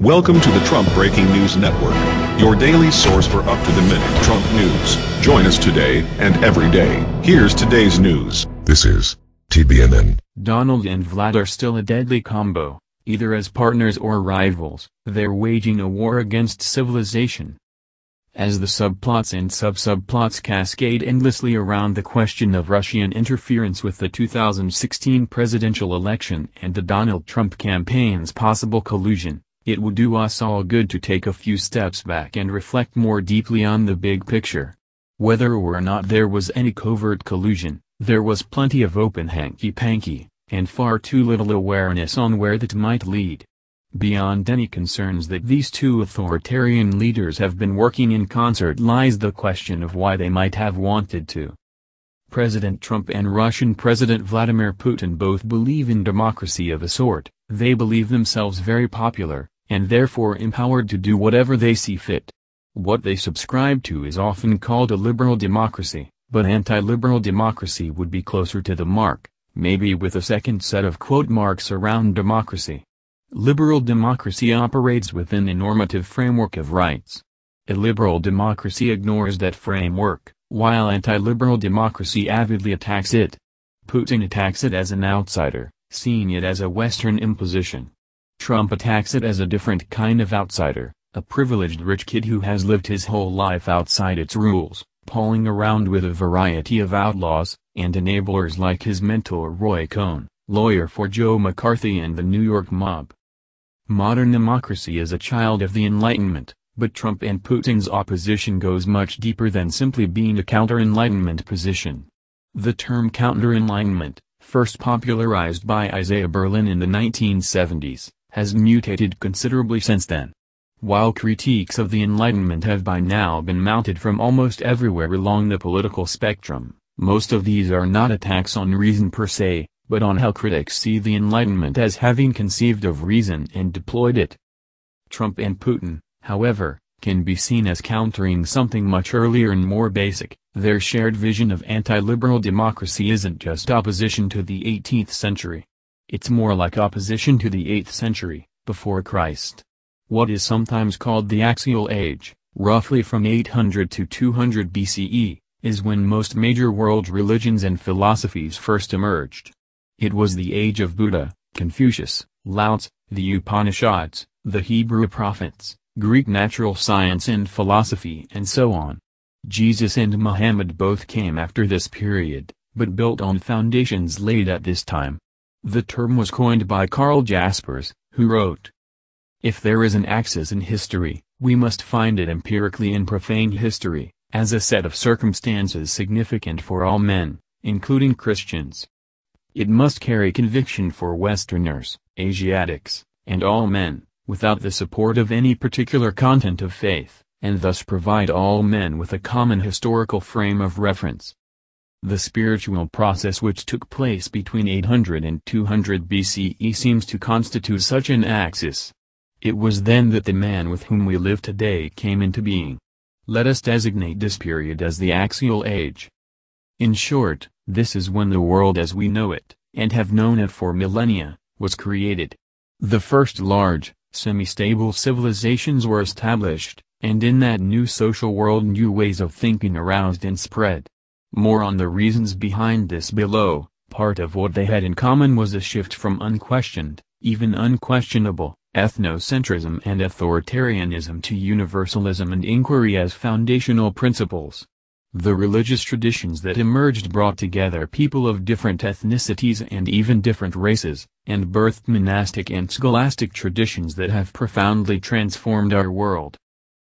Welcome to the Trump Breaking News Network, your daily source for up-to-the-minute Trump news. Join us today and every day. Here's today's news. This is TBNN. Donald and Vlad are still a deadly combo, either as partners or rivals. They're waging a war against civilization. As the subplots and sub-subplots cascade endlessly around the question of Russian interference with the 2016 presidential election and the Donald Trump campaign's possible collusion, it would do us all good to take a few steps back and reflect more deeply on the big picture. Whether or not there was any covert collusion, there was plenty of open hanky-panky, and far too little awareness on where that might lead. Beyond any concerns that these two authoritarian leaders have been working in concert lies the question of why they might have wanted to. President Trump and Russian President Vladimir Putin both believe in democracy of a sort. They believe themselves very popular, and therefore empowered to do whatever they see fit. What they subscribe to is often called a liberal democracy, but anti-liberal democracy would be closer to the mark, maybe with a second set of quote marks around democracy. Liberal democracy operates within a normative framework of rights. A liberal democracy ignores that framework, while anti-liberal democracy avidly attacks it. Putin attacks it as an outsider, seeing it as a Western imposition. Trump attacks it as a different kind of outsider, a privileged rich kid who has lived his whole life outside its rules, palling around with a variety of outlaws, and enablers like his mentor Roy Cohn, lawyer for Joe McCarthy and the New York mob. Modern democracy is a child of the Enlightenment, but Trump and Putin's opposition goes much deeper than simply being a counter-Enlightenment position. The term counter-Enlightenment, first popularized by Isaiah Berlin in the 1970s, has mutated considerably since then. While critiques of the Enlightenment have by now been mounted from almost everywhere along the political spectrum, most of these are not attacks on reason per se, but on how critics see the Enlightenment as having conceived of reason and deployed it. Trump and Putin, however, can be seen as countering something much earlier and more basic. Their shared vision of anti-liberal democracy isn't just opposition to the 18th century. It's more like opposition to the 8th century, before Christ. What is sometimes called the Axial Age, roughly from 800 to 200 BCE, is when most major world religions and philosophies first emerged. It was the age of Buddha, Confucius, Lao Tzu, the Upanishads, the Hebrew prophets, Greek natural science and philosophy and so on. Jesus and Muhammad both came after this period, but built on foundations laid at this time. The term was coined by Karl Jaspers, who wrote, "If there is an axis in history, we must find it empirically in profane history, as a set of circumstances significant for all men, including Christians. It must carry conviction for Westerners, Asiatics, and all men, without the support of any particular content of faith, and thus provide all men with a common historical frame of reference." The spiritual process which took place between 800 and 200 BCE seems to constitute such an axis. It was then that the man with whom we live today came into being. Let us designate this period as the Axial Age. In short, this is when the world as we know it, and have known it for millennia, was created. The first large, semi-stable civilizations were established, and in that new social world new ways of thinking aroused and spread. More on the reasons behind this below. Part of what they had in common was a shift from unquestioned, even unquestionable, ethnocentrism and authoritarianism to universalism and inquiry as foundational principles. The religious traditions that emerged brought together people of different ethnicities and even different races, and birthed monastic and scholastic traditions that have profoundly transformed our world.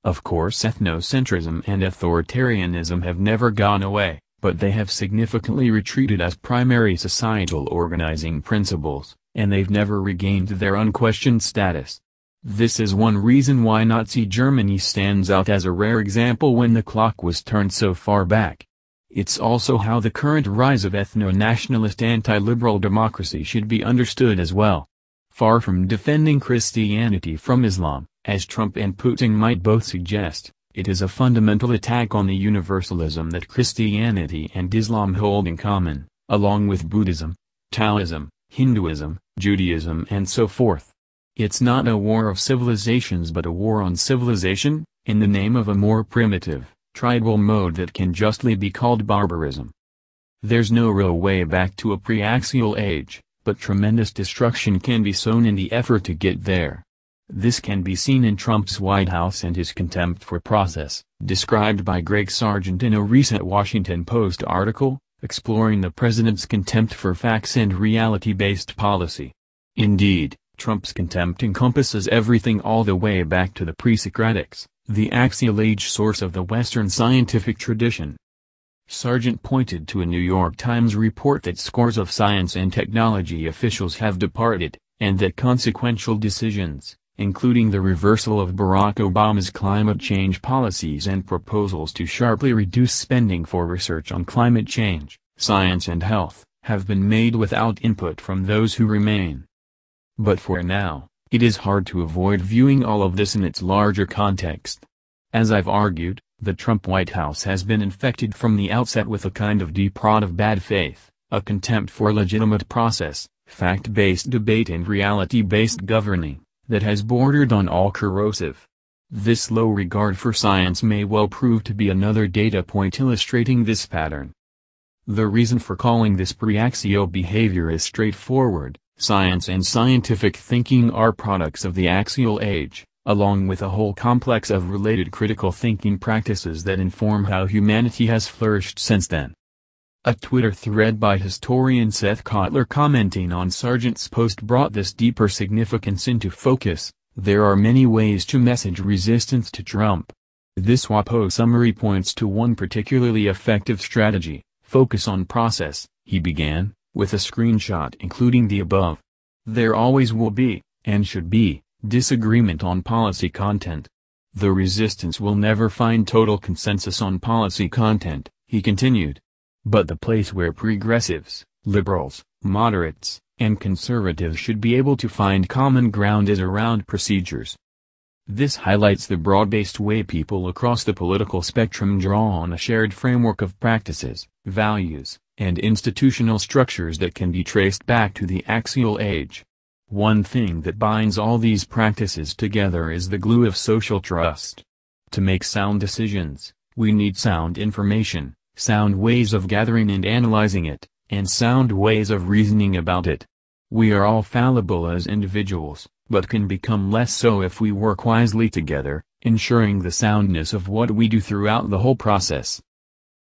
Of course, ethnocentrism and authoritarianism have never gone away, but they have significantly retreated as primary societal organizing principles, and they've never regained their unquestioned status. This is one reason why Nazi Germany stands out as a rare example when the clock was turned so far back. It's also how the current rise of ethno-nationalist anti-liberal democracy should be understood as well. Far from defending Christianity from Islam, as Trump and Putin might both suggest, it is a fundamental attack on the universalism that Christianity and Islam hold in common, along with Buddhism, Taoism, Hinduism, Judaism and so forth. It's not a war of civilizations but a war on civilization, in the name of a more primitive, tribal mode that can justly be called barbarism. There's no real way back to a pre-axial age, but tremendous destruction can be sown in the effort to get there. This can be seen in Trump's White House and his contempt for process, described by Greg Sargent in a recent Washington Post article, exploring the president's contempt for facts and reality-based policy. Indeed, Trump's contempt encompasses everything all the way back to the pre-Socratics, the axial age source of the Western scientific tradition. Sargent pointed to a New York Times report that scores of science and technology officials have departed, and that consequential decisions, including the reversal of Barack Obama's climate change policies and proposals to sharply reduce spending for research on climate change, science and health, have been made without input from those who remain. But for now, it is hard to avoid viewing all of this in its larger context. As I've argued, the Trump White House has been infected from the outset with a kind of deep rot of bad faith, a contempt for legitimate process, fact-based debate and reality-based governing, that has bordered on all corrosive. This low regard for science may well prove to be another data point illustrating this pattern. The reason for calling this pre-axial behavior is straightforward. Science and scientific thinking are products of the axial age, along with a whole complex of related critical thinking practices that inform how humanity has flourished since then. A Twitter thread by historian Seth Kotler commenting on Sargent's post brought this deeper significance into focus. There are many ways to message resistance to Trump. This WAPO summary points to one particularly effective strategy: focus on process, he began, with a screenshot including the above. There always will be, and should be, disagreement on policy content. The resistance will never find total consensus on policy content, he continued. But the place where progressives, liberals, moderates, and conservatives should be able to find common ground is around procedures. This highlights the broad-based way people across the political spectrum draw on a shared framework of practices, values, and institutional structures that can be traced back to the axial age. One thing that binds all these practices together is the glue of social trust. To make sound decisions, we need sound information, sound ways of gathering and analyzing it, and sound ways of reasoning about it. We are all fallible as individuals, but can become less so if we work wisely together, ensuring the soundness of what we do throughout the whole process.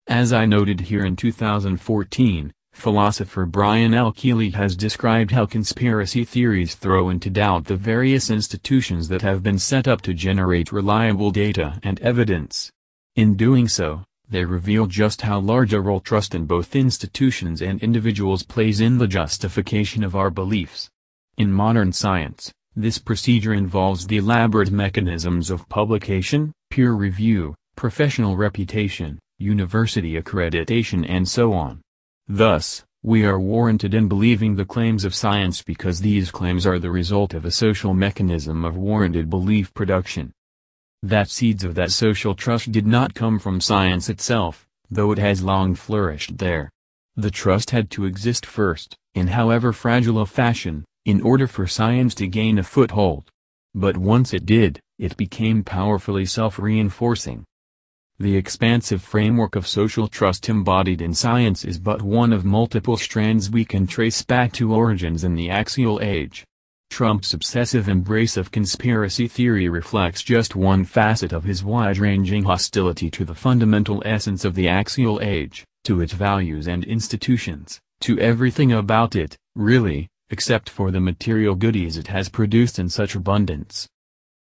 As I noted here in 2014, philosopher Brian L. Keeley has described how conspiracy theories throw into doubt the various institutions that have been set up to generate reliable data and evidence. In doing so, they reveal just how large a role trust in both institutions and individuals plays in the justification of our beliefs. In modern science, this procedure involves the elaborate mechanisms of publication, peer review, professional reputation, university accreditation and so on. Thus, we are warranted in believing the claims of science because these claims are the result of a social mechanism of warranted belief production. That seeds of that social trust did not come from science itself, though it has long flourished there. The trust had to exist first, in however fragile a fashion, in order for science to gain a foothold. But once it did, it became powerfully self-reinforcing. The expansive framework of social trust embodied in science is but one of multiple strands we can trace back to origins in the axial age. Trump's obsessive embrace of conspiracy theory reflects just one facet of his wide-ranging hostility to the fundamental essence of the axial age, to its values and institutions, to everything about it, really, except for the material goodies it has produced in such abundance.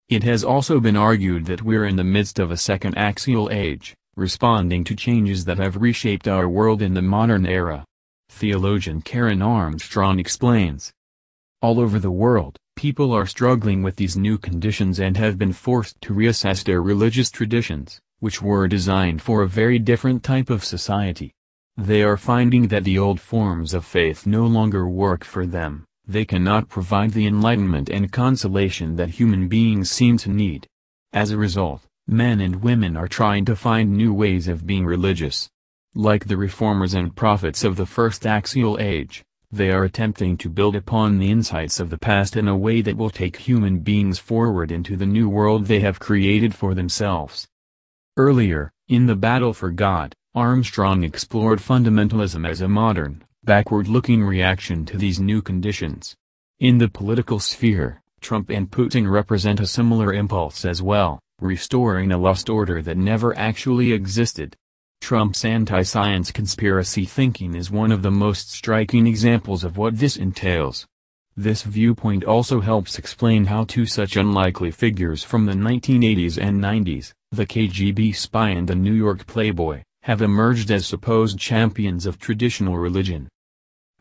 It has also been argued that we're in the midst of a second axial age, responding to changes that have reshaped our world in the modern era. Theologian Karen Armstrong explains. All over the world, people are struggling with these new conditions and have been forced to reassess their religious traditions, which were designed for a very different type of society. They are finding that the old forms of faith no longer work for them. They cannot provide the enlightenment and consolation that human beings seem to need. As a result, men and women are trying to find new ways of being religious. Like the reformers and prophets of the first axial age, They are attempting to build upon the insights of the past in a way that will take human beings forward into the new world they have created for themselves. Earlier, in The Battle for God, Armstrong explored fundamentalism as a modern, backward-looking reaction to these new conditions. In the political sphere, Trump and Putin represent a similar impulse as well, restoring a lost order that never actually existed. Trump's anti-science conspiracy thinking is one of the most striking examples of what this entails. This viewpoint also helps explain how two such unlikely figures from the 1980s and 90s, the KGB spy and the New York playboy, have emerged as supposed champions of traditional religion.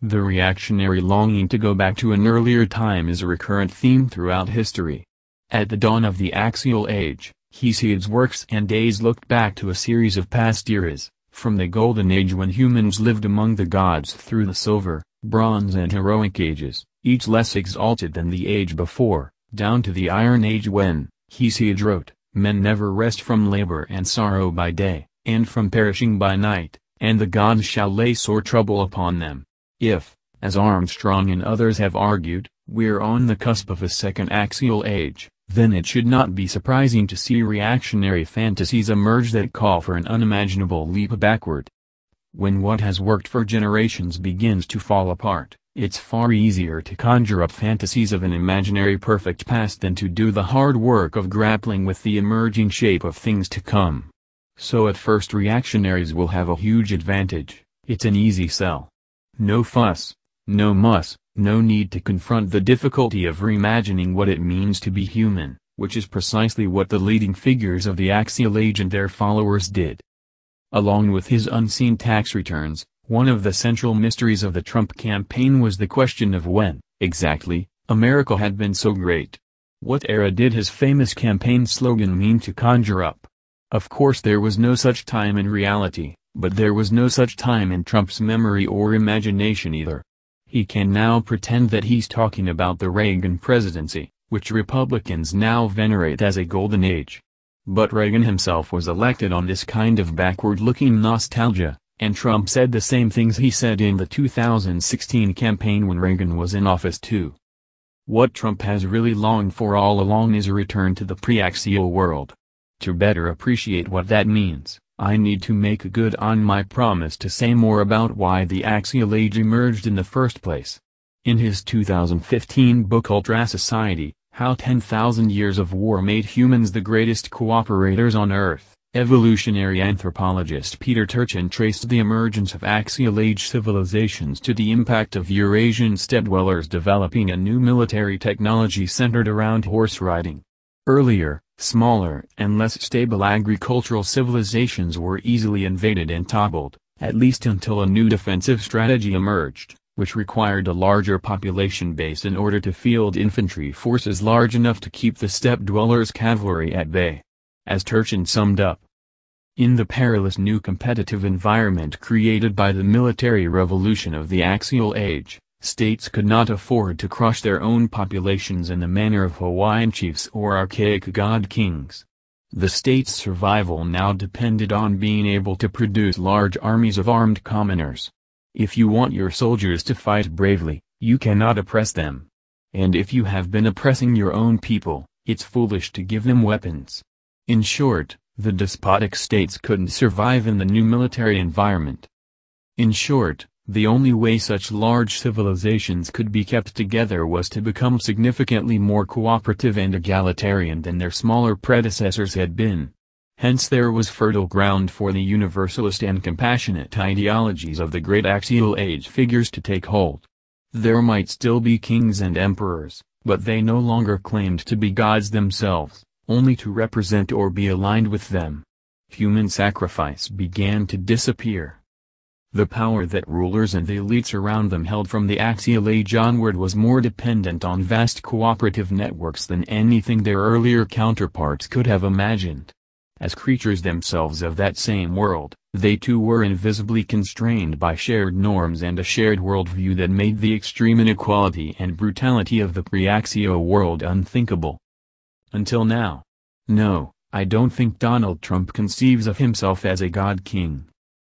The reactionary longing to go back to an earlier time is a recurrent theme throughout history. At the dawn of the Axial Age, Hesiod's works and days looked back to a series of past eras, from the Golden Age when humans lived among the gods through the Silver, Bronze and Heroic Ages, each less exalted than the age before, down to the Iron Age when, Hesiod wrote, men never rest from labor and sorrow by day, and from perishing by night, and the gods shall lay sore trouble upon them. If, as Armstrong and others have argued, we're on the cusp of a second axial age, then it should not be surprising to see reactionary fantasies emerge that call for an unimaginable leap backward. When what has worked for generations begins to fall apart, it's far easier to conjure up fantasies of an imaginary perfect past than to do the hard work of grappling with the emerging shape of things to come. So at first reactionaries will have a huge advantage. It's an easy sell. No fuss, no muss, no need to confront the difficulty of reimagining what it means to be human, which is precisely what the leading figures of the Axial Age and their followers did. Along with his unseen tax returns, one of the central mysteries of the Trump campaign was the question of when, exactly, America had been so great. What era did his famous campaign slogan mean to conjure up? Of course there was no such time in reality, but there was no such time in Trump's memory or imagination either. He can now pretend that he's talking about the Reagan presidency, which Republicans now venerate as a golden age. But Reagan himself was elected on this kind of backward-looking nostalgia, and Trump said the same things he said in the 2016 campaign when Reagan was in office too. What Trump has really longed for all along is a return to the pre-axial world. To better appreciate what that means, I need to make good on my promise to say more about why the Axial Age emerged in the first place. In his 2015 book Ultra Society, How 10,000 Years of War Made Humans the Greatest Cooperators on Earth, evolutionary anthropologist Peter Turchin traced the emergence of Axial Age civilizations to the impact of Eurasian steppe dwellers developing a new military technology centered around horse riding. Earlier, smaller and less stable agricultural civilizations were easily invaded and toppled, at least until a new defensive strategy emerged, which required a larger population base in order to field infantry forces large enough to keep the steppe dwellers' cavalry at bay. As Turchin summed up, in the perilous new competitive environment created by the military revolution of the Axial Age, states could not afford to crush their own populations in the manner of Hawaiian chiefs or archaic god-kings. The state's survival now depended on being able to produce large armies of armed commoners. If you want your soldiers to fight bravely, you cannot oppress them. And if you have been oppressing your own people, it's foolish to give them weapons. In short, the despotic states couldn't survive in the new military environment. In short, the only way such large civilizations could be kept together was to become significantly more cooperative and egalitarian than their smaller predecessors had been. Hence there was fertile ground for the universalist and compassionate ideologies of the great Axial Age figures to take hold. There might still be kings and emperors, but they no longer claimed to be gods themselves, only to represent or be aligned with them. Human sacrifice began to disappear. The power that rulers and the elites around them held from the Axial Age onward was more dependent on vast cooperative networks than anything their earlier counterparts could have imagined. As creatures themselves of that same world, they too were invisibly constrained by shared norms and a shared worldview that made the extreme inequality and brutality of the pre-Axial world unthinkable. Until now. No, I don't think Donald Trump conceives of himself as a god-king.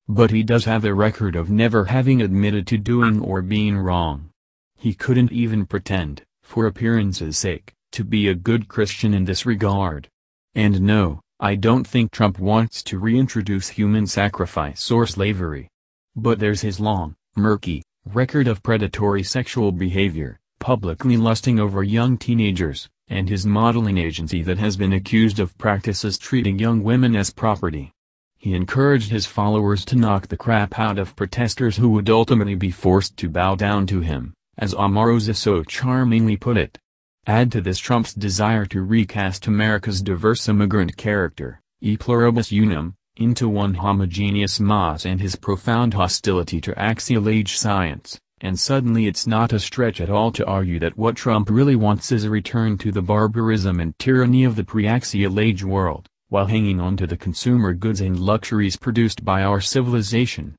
But he does have a record of never having admitted to doing or being wrong. He couldn't even pretend, for appearance's sake, to be a good Christian in this regard. And no, I don't think Trump wants to reintroduce human sacrifice or slavery. But there's his long, murky, record of predatory sexual behavior, publicly lusting over young teenagers, and his modeling agency that has been accused of practices treating young women as property. He encouraged his followers to knock the crap out of protesters who would ultimately be forced to bow down to him, as Omarosa so charmingly put it. Add to this Trump's desire to recast America's diverse immigrant character, e pluribus unum, into one homogeneous mass, and his profound hostility to axial age science, and suddenly it's not a stretch at all to argue that what Trump really wants is a return to the barbarism and tyranny of the pre-axial age world, while hanging on to the consumer goods and luxuries produced by our civilization.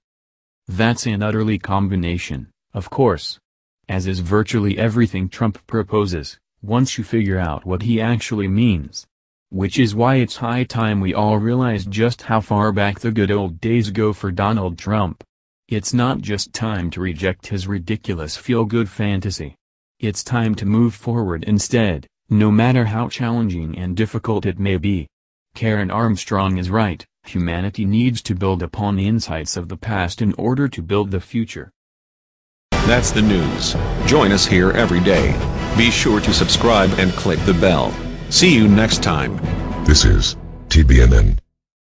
That's an utterly combination, of course. As is virtually everything Trump proposes, once you figure out what he actually means. Which is why it's high time we all realize just how far back the good old days go for Donald Trump. It's not just time to reject his ridiculous feel-good fantasy. It's time to move forward instead, no matter how challenging and difficult it may be. Karen Armstrong is right, humanity needs to build upon the insights of the past in order to build the future. That's the news. Join us here every day. Be sure to subscribe and click the bell. See you next time. This is TBNN.